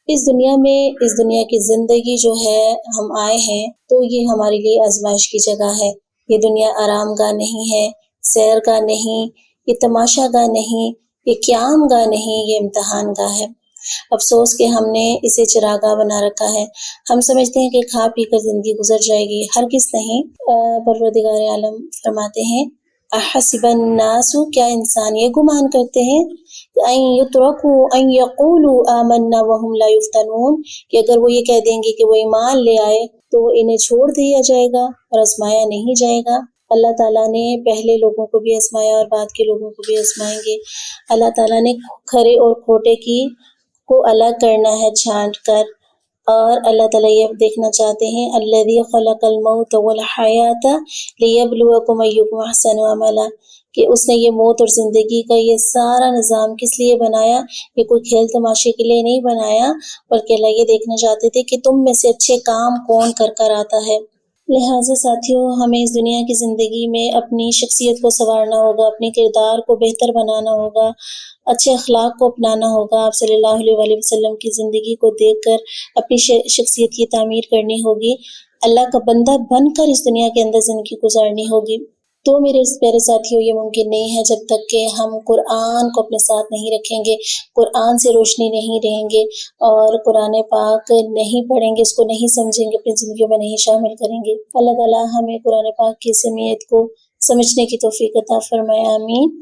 اس دنیا میں، اس دنیا کی زندگی جو ہے، ہم آئے ہیں تو یہ ہمارے لیے آزمائش کی جگہ ہے۔ یہ دنیا آرام گاہ نہیں ہے، سیر گاہ نہیں، یہ تماشا گاہ نہیں، یہ قیام گاہ نہیں، یہ امتحان گاہ ہے۔ افسوس کہ ہم نے اسے چراگاہ بنا رکھا ہے۔ ہم سمجھتے ہیں کہ کھا پی کر زندگی گزر جائے گی، ہرگز نہیں۔ پروردگار عالم فرماتے ہیں احسب الناس، کیا انسان یہ گمان کرتے ہیں ان یترکوا ان یقولوا آمنا وهم لا یفتنون، کہ اگر وہ یہ کہہ دیں گے کہ وہ ایمان لے آئے تو انہیں چھوڑ دیا جائے گا اور آزمایا نہیں جائے گا۔ اللہ تعالیٰ نے پہلے لوگوں کو بھی آزمایا اور بعد کے لوگوں کو بھی آزمائیں گے۔ اللہ تعالیٰ نے کھرے اور کھوٹے کو الگ کرنا ہے چھانٹ کر، اور اللہ تعالیٰ یہ دیکھنا چاہتے ہیں الذی خلق الموت والحیات لیبلوکم ایکم احسن عملا، کہ اس نے یہ موت اور زندگی کا یہ سارا نظام کس لیے بنایا؟ یہ کوئی کھیل تماشے کے لیے نہیں بنایا، بلکہ اللہ یہ دیکھنا چاہتے تھے کہ تم میں سے اچھے کام کون کر آتا ہے۔ لہٰذا ساتھیوں، ہمیں اس دنیا کی زندگی میں اپنی شخصیت کو سنوارنا ہوگا، اپنے کردار کو بہتر بنانا ہوگا، اچھے اخلاق کو اپنانا ہوگا، آپ صلی اللہ علیہ وسلم کی زندگی کو دیکھ کر اپنی شخصیت کی تعمیر کرنی ہوگی، اللہ کا بندہ بن کر اس دنیا کے اندر زندگی گزارنی ہوگی۔ تو میرے پیارے ساتھیوں، یہ ممکن نہیں ہے جب تک کہ ہم قرآن کو اپنے ساتھ نہیں رکھیں گے، قرآن سے روشنی نہیں رہیں گے اور قرآن پاک نہیں پڑھیں گے، اس کو نہیں سمجھیں گے، اپنی زندگیوں میں نہیں شامل کریں گے۔ اللہ تعالیٰ ہمیں قرآن پاک کی سمیت کو سمجھنے کی توفیق عطا فرمائے، آمین۔